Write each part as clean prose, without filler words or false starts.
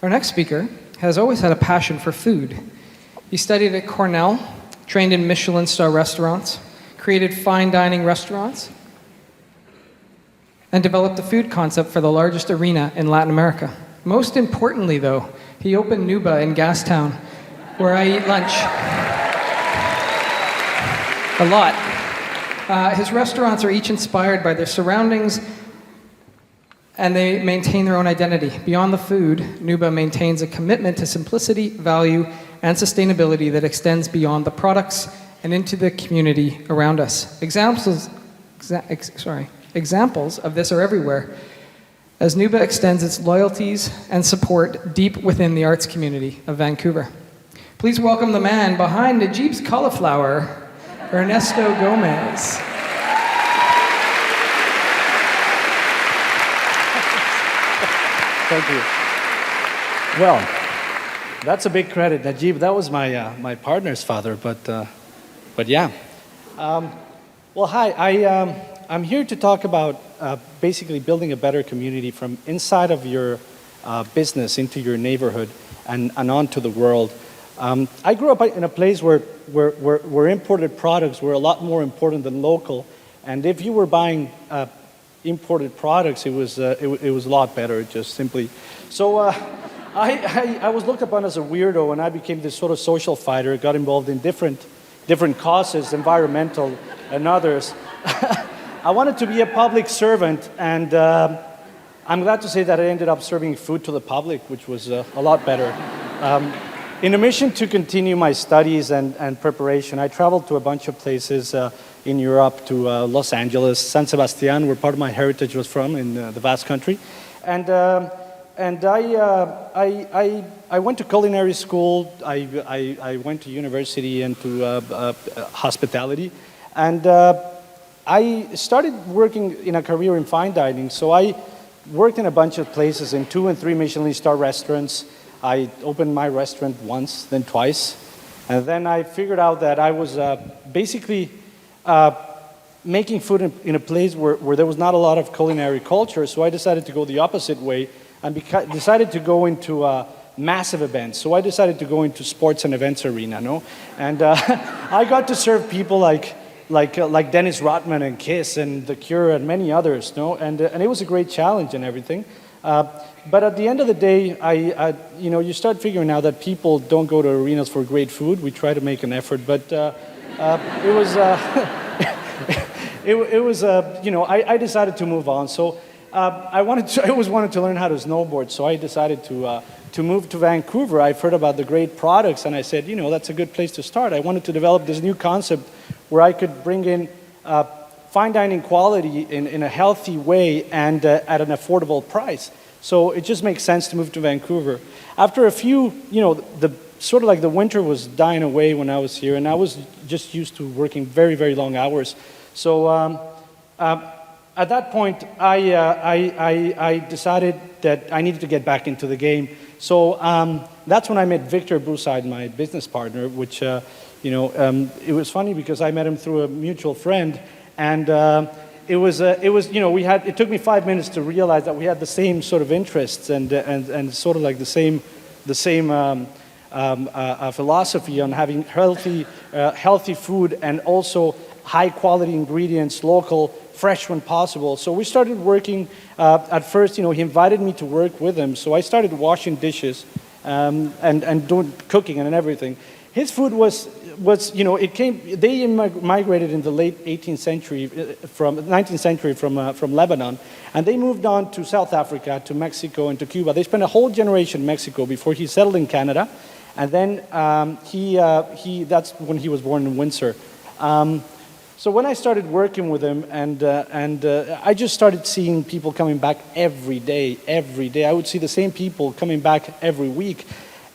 Our next speaker has always had a passion for food. He studied at Cornell, trained in Michelin-star restaurants, created fine dining restaurants, and developed a food concept for the largest arena in Latin America. Most importantly, though, he opened Nuba in Gastown, where I eat lunch a lot. His restaurants are each inspired by their surroundings, and they maintain their own identity. Beyond the food, Nuba maintains a commitment to simplicity, value, and sustainability that extends beyond the products and into the community around us. Examples of this are everywhere, as Nuba extends its loyalties and support deep within the arts community of Vancouver. Please welcome the man behind Najib's Cauliflower, Ernesto Gomez. Thank you. Well, that's a big credit, Najib. That was my partner's father, but yeah. Well, hi. I'm here to talk about basically building a better community from inside of your business into your neighborhood and onto the world. I grew up in a place where imported products were a lot more important than local, and if you were buying imported products, it was a lot better, just simply. So I was looked upon as a weirdo, and I became this sort of social fighter, got involved in different causes, environmental and others. I wanted to be a public servant, and I'm glad to say that I ended up serving food to the public, which was a lot better. In a mission to continue my studies and preparation, I traveled to a bunch of places in Europe, to Los Angeles, San Sebastian, where part of my heritage was from, in the Basque Country. And I went to culinary school, I went to university and to hospitality, and I started working in a career in fine dining. So I worked in a bunch of places, in 2 and 3 Michelin-star restaurants. I opened my restaurant once, then twice. And then I figured out that I was basically making food in a place where there was not a lot of culinary culture. So I decided to go the opposite way and decided to go into massive events. So I decided to go into sports and events arena, no? And I got to serve people like Dennis Rodman and Kiss and The Cure and many others, no? And it was a great challenge and everything. But at the end of the day, you start figuring out that people don't go to arenas for great food. We try to make an effort, but I decided to move on. So I always wanted to learn how to snowboard. So I decided to move to Vancouver. I've heard about the great products, and I said, that's a good place to start. I wanted to develop this new concept where I could bring in fine dining quality in a healthy way and at an affordable price. So it just makes sense to move to Vancouver. After a few, the winter was dying away when I was here, and I was just used to working very, very long hours. So at that point, I decided that I needed to get back into the game. So that's when I met Victor Bruside, my business partner, which, it was funny because I met him through a mutual friend, and it took me 5 minutes to realize that we had the same sort of interests and sort of like the same philosophy on having healthy food and also high quality ingredients, local, fresh when possible. So we started working. At first, he invited me to work with him, so I started washing dishes and doing cooking and everything. His food was they migrated in the late 19th century from Lebanon, and they moved on to South Africa, to Mexico, and to Cuba. They spent a whole generation in Mexico before he settled in Canada, and then that's when he was born in Windsor. So when I started working with him, and I just started seeing people coming back every day. I would see the same people coming back every week.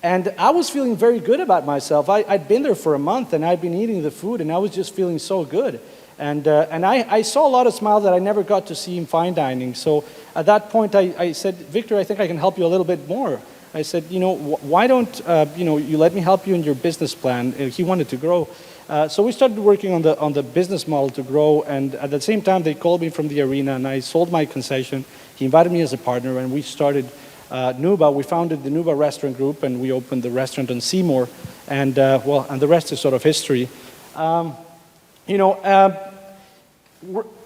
And I was feeling very good about myself. I'd been there for a month, and I'd been eating the food, and I was just feeling so good. And I saw a lot of smiles that I never got to see in fine dining. So at that point, I said, Victor, I think I can help you a little bit more. I said, why don't you let me help you in your business plan? He wanted to grow. So we started working on the business model to grow, and at the same time, they called me from the arena, and I sold my concession. He invited me as a partner, and we started Nuba, we founded the Nuba Restaurant Group, and we opened the restaurant on Seymour, and and the rest is sort of history.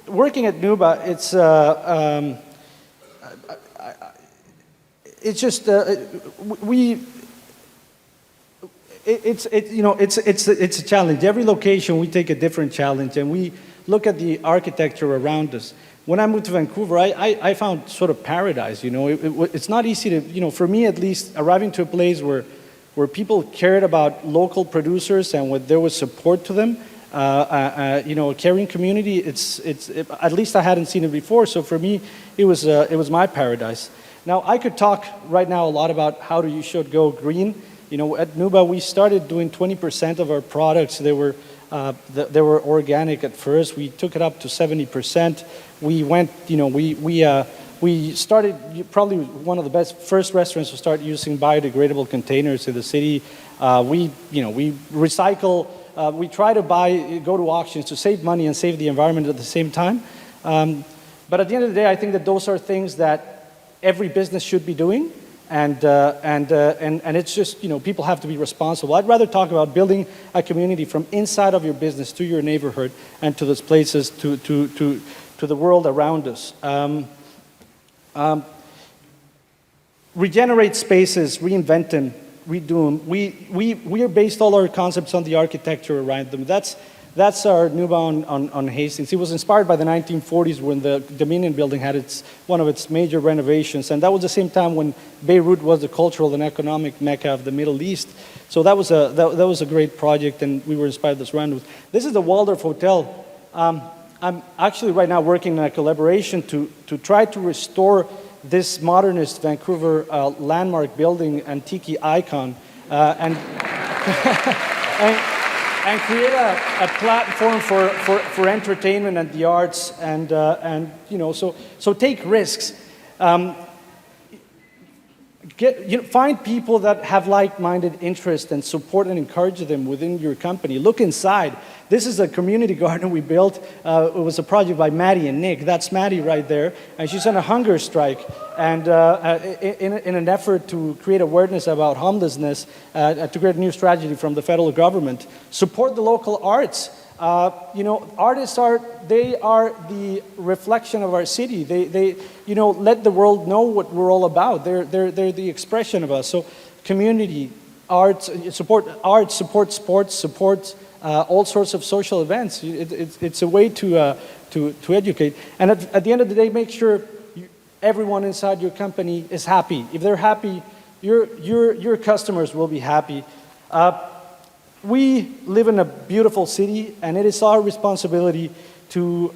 Working at Nuba, it's just it's a challenge. Every location we take a different challenge, and we look at the architecture around us. When I moved to Vancouver, I found sort of paradise. It's not easy to, for me at least, arriving to a place where people cared about local producers and where there was support to them. A caring community. At least I hadn't seen it before. So for me, it was my paradise. Now I could talk right now a lot about how you should go green. At Nuba we started doing 20% of our products. They were organic at first. We took it up to 70%. We went. We started probably one of the first restaurants to start using biodegradable containers in the city. We recycle. We try to go to auctions to save money and save the environment at the same time. But at the end of the day, I think that those are things that every business should be doing, and it's just people have to be responsible. I'd rather talk about building a community from inside of your business to your neighborhood and to those places to the world around us. Regenerate spaces, reinvent them, redo them. We are based all our concepts on the architecture around them. That's our Nuba on Hastings. It was inspired by the 1940s when the Dominion building had one of its major renovations, and that was the same time when Beirut was the cultural and economic mecca of the Middle East. So that was a great project, and we were inspired this round. This is the Waldorf Hotel. I'm actually right now working in a collaboration to try to restore this modernist Vancouver landmark building, antique icon, and and create a platform for entertainment and the arts, and so take risks. Find people that have like-minded interests and support and encourage them within your company. Look inside. This is a community garden we built. It was a project by Maddie and Nick. That's Maddie right there, and she's on a hunger strike. And in an effort to create awareness about homelessness, to create a new strategy from the federal government, support the local arts. Artists are the reflection of our city. They let the world know what we're all about. They're the expression of us. So community, arts, support sports, support all sorts of social events. It's a way to educate. And at the end of the day, make sure everyone inside your company is happy. If they're happy, your customers will be happy. We live in a beautiful city, and it is our responsibility to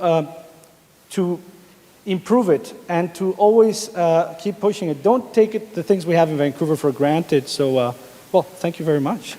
improve it and to always keep pushing it. Don't take the things we have in Vancouver for granted. So, thank you very much.